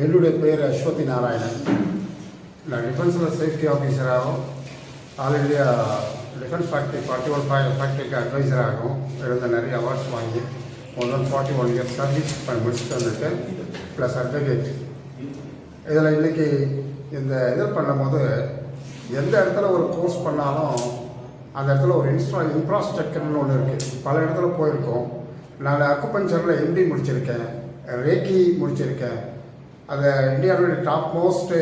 என்னுடைய பேர் அஸ்வதி நாராயணன். நான் டிஃபென்ஸில் சேஃப்டி ஆஃபீஸராகவும் ஆல் இண்டியா டிஃபென்ஸ் ஃபேக்ட்ரி 41 ஃபேக்ட்ரிக்கு அட்வைசராகவும் இருந்த நிறைய அவார்ட்ஸ் வாங்கி மோர் தென் 41 இயர்ஸ் சர்வீஸ் பண்ணி முடிச்சுட்டு வந்திருக்கேன். Plus advocate. இதில் இன்றைக்கி இந்த இதில் பண்ணும்போது எந்த இடத்துல ஒரு கோர்ஸ் பண்ணாலும் அந்த இடத்துல ஒரு இன்ஃப்ராஸ்ட்ரக்சர்னு ஒன்று இருக்குது. பல இடத்துல போயிருக்கோம். நான் அக்குபஞ்சரில் எம்டி முடிச்சிருக்கேன், ரேக்கி முடிச்சிருக்கேன். அதை இந்தியாவுடைய top most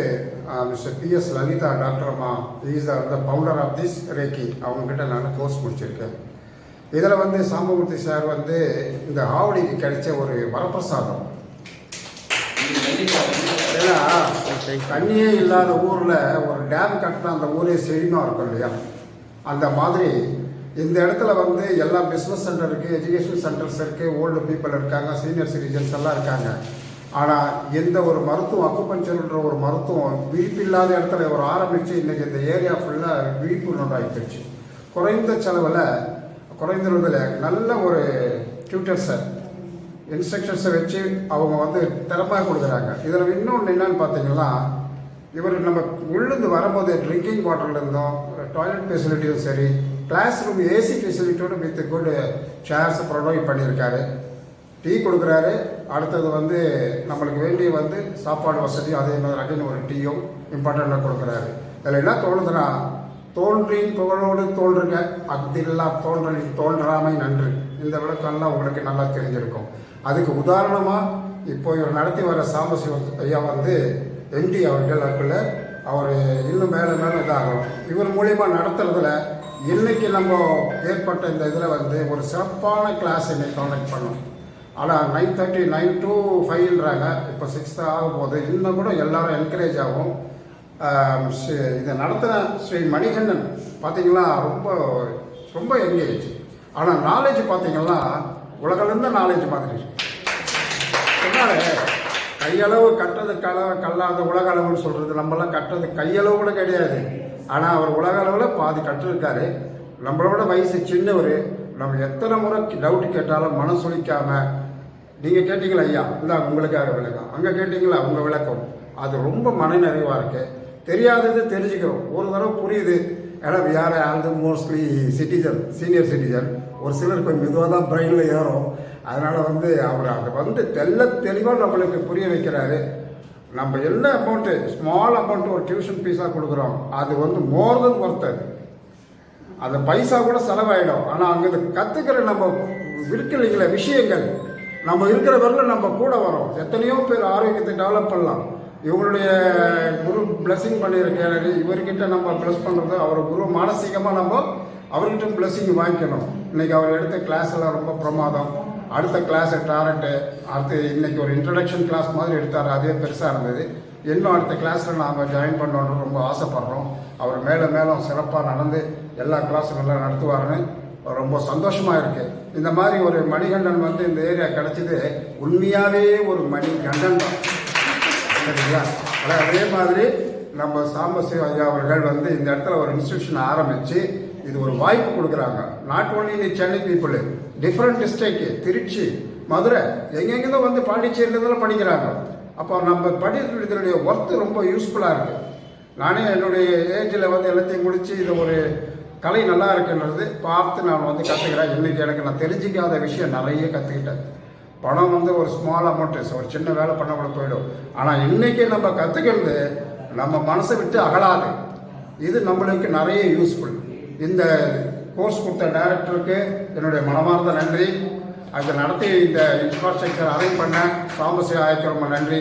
Mr PS Lalitha doctor அம்மா is the founder of this reiki. அவங்கக்கிட்ட நான் கோர்ஸ் முடிச்சிருக்கேன். இதில் சாம்பமூர்த்தி சார் இந்த ஆவடிக்கு கிடைச்ச ஒரு வரப்பிரசாதம். ஏன்னா தண்ணியே இல்லாத ஊரில் ஒரு டேம் கட்டினா அந்த ஊரே செழிமாக இருக்கும் இல்லையா? அந்த மாதிரி இந்த இடத்துல எல்லா பிஸ்னஸ் சென்டர் இருக்குது, எஜுகேஷன் சென்டர்ஸ் இருக்குது, ஓல்டு பீப்புள் இருக்காங்க, சீனியர் சிட்டிசன்ஸ் எல்லாம் இருக்காங்க. ஆனால் எந்த ஒரு மருத்துவம் அக்குபஞ்சர்ன்ற ஒரு மருத்துவம் விழிப்பில்லாத இடத்துல ஒரு ஆரம்பித்து இன்றைக்கி இந்த ஏரியா ஃபுல்லாக விழிப்புணர்வு ஆகிடுச்சு. குறைந்த செலவில் குறைந்ததில் நல்ல ஒரு டியூட்டர்ஸை இன்ஸ்ட்ரக்டர்ஸை வச்சு அவங்க திறமையாக கொடுக்குறாங்க. இதில் இன்னொன்று என்னன்னு பார்த்தீங்கன்னா, இவர் நம்ம உள்ளேருந்து வரும்போது ட்ரிங்கிங் வாட்டர்லேருந்தும் டாய்லெட் ஃபெசிலிட்டியும் சரி, கிளாஸ் ரூம் ஏசி ஃபெசிலிட்டியோடு வித் குட் சேர்ஸ் ப்ரொவைட் பண்ணியிருக்காரு. டீ கொடுக்குறாரு. அடுத்தது நம்மளுக்கு வேண்டிய சாப்பாடு வசதியும் அதே மாதிரி அகைன் ஒரு டீயும் இம்பார்ட்டண்ட்டாக கொடுக்குறாரு. இதில் என்ன தோணுதுன்னா, தோன்றின் புகழோடு தோன்றுங்க, அக்தில்லா தோன்றலின் தோன்றாமை நன்று. இந்த விளக்கம்லாம் உங்களுக்கு நல்லா தெரிஞ்சிருக்கும். அதுக்கு உதாரணமாக இப்போ இவர் நடத்தி வர சாம்பசிவம் ஐயா MD அவர்கள் அவர் இன்னும் மேலே மேலே இதாகணும். இவர் மூலிமா நடத்துறதுல இன்னைக்கு நம்ம ஏற்பட்ட இந்த இதில் ஒரு சிறப்பான கிளாஸ் இன்னைக்கு கண்டக்ட் பண்ணோம். ஆனால் 9:30 9 to 5ன்றாங்க. இப்போ 6 ஆகும் போது இன்னும் கூட எல்லாரும் என்கரேஜ் ஆகும். இதை நடத்தின ஸ்ரீ மணிகண்டன் பார்த்தீங்கன்னா ரொம்ப ரொம்ப என்கரேஜ். ஆனால் நாலேஜ் பார்த்தீங்கன்னா உலகிலிருந்த நாலேஜ் மாதிரி. அதனால் கையளவு கட்டுறது கல்லாத உலக அளவுன்னு சொல்கிறது, நம்மளாம் கட்டுறது கையளவு கூட கிடையாது. ஆனால் அவர் உலக அளவில் பாதி கட்டிருக்காரு. நம்மளோட வயசு சின்னவர். நம்ம எத்தனை முறை டவுட்டு கேட்டாலும் மனம் சொல்லிக்காமல், நீங்கள் கேட்டீங்களா ஐயா இல்லை உங்களுக்காக விளக்கம், அங்கே கேட்டிங்களா உங்கள் விளக்கம், அது ரொம்ப மன நிறைவாக இருக்குது. தெரியாதது தெரிஞ்சுக்கிறோம். ஒரு தடவை புரியுது. ஏன்னா யார் ஆல்து மோஸ்ட்லி சிட்டிசன், சீனியர் சிட்டிசன். ஒரு சிலர் கொஞ்சம் மெதுவாக தான் பிரெயினில் ஏறும். அதனால் அவர் அதை தெளிவாக நம்மளுக்கு புரிய வைக்கிறாரு. நம்ம என்ன அமௌண்ட்டு, ஸ்மால் அமௌண்ட்டு ஒரு டியூஷன் ஃபீஸாக கொடுக்குறோம், அது மோர் தென் ஒர்த். அந்த பைசா கூட செலவாயிடும். ஆனால் அங்கே கற்றுக்கிற நம்ம இருக்கலைங்கள விஷயங்கள் நம்ம இருக்கிற வரல நம்ம கூட வரோம். எத்தனையோ பேர் ஆரோக்கியத்தை டெவலப் பண்ணலாம். இவங்களுடைய குரு பிளஸிங் பண்ணியிருக்காரு. இவர்கிட்ட நம்ம ப்ளஸ் பண்ணுறது அவர் குரு மானசீகமாக நம்ம அவர்கிட்ட பிளஸிங் வாங்கிக்கணும். இன்றைக்கி அவர் எடுத்த கிளாஸ் எல்லாம் ரொம்ப பிரமாதம். அடுத்த கிளாஸு டாரண்ட்டு, அடுத்து இன்றைக்கி ஒரு இன்ட்ரடக்ஷன் கிளாஸ் மாதிரி எடுத்தார். அதே பெருசாக இருந்தது. இன்னும் அடுத்த கிளாஸில் நாங்கள் ஜாயின் பண்ணணுன்னு ரொம்ப ஆசைப்பட்றோம். அவர் மேலே மேலும் சிறப்பாக நடந்து எல்லா கிளாஸும் நல்லா நடத்துவாருன்னு ரொம்ப சந்தோஷமாக இருக்குது. இந்த மாதிரி ஒரு மணிகண்டன் இந்த ஏரியா கிடச்சிது உண்மையாகவே ஒரு மணிகண்டன் தான், சரிங்களா? அதே மாதிரி நம்ம சாம்பசிவ ஐயா அவர்கள் இந்த இடத்துல ஒரு இன்ஸ்டியூஷன் ஆரம்பித்து இது ஒரு வாய்ப்பு கொடுக்குறாங்க. Not only Chennai people, different district, Trichy, Madurai, எங்கெங்கேருந்தோ பாண்டிச்சேரியிலேருந்துலாம் படிக்கிறாங்க. அப்போ நம்ம படிக்கிறதுடைய ஒர்த்து ரொம்ப யூஸ்ஃபுல்லாக இருக்குது. நானே என்னுடைய ஏஜில் எல்லாத்தையும் முடித்து இது ஒரு கலை நல்லா இருக்குன்றது பார்த்து நான் கற்றுக்கிறேன். இன்றைக்கி எனக்கு நான் தெரிஞ்சிக்காத விஷயம் நிறைய கற்றுக்கிட்டேன். பணம் ஒரு ஸ்மால் அமௌண்ட்டு, ஒரு சின்ன வேலை பண்ண கூட போயிடும். ஆனால் இன்றைக்கி நம்ம கற்றுக்கிறது நம்ம மனசை விட்டு அகலாது. இது நம்மளுக்கு நிறைய யூஸ்ஃபுல். இந்த கோர்ஸ் கொடுத்த டைரக்டருக்கு என்னுடைய மனமார்ந்த நன்றி. அதை நடத்தி இந்த இன்ஃப்ராஸ்ட்ரக்சர் அரேஞ்ச் பண்ண சாம்பசிவ ஆய்க்கு ரொம்ப நன்றி.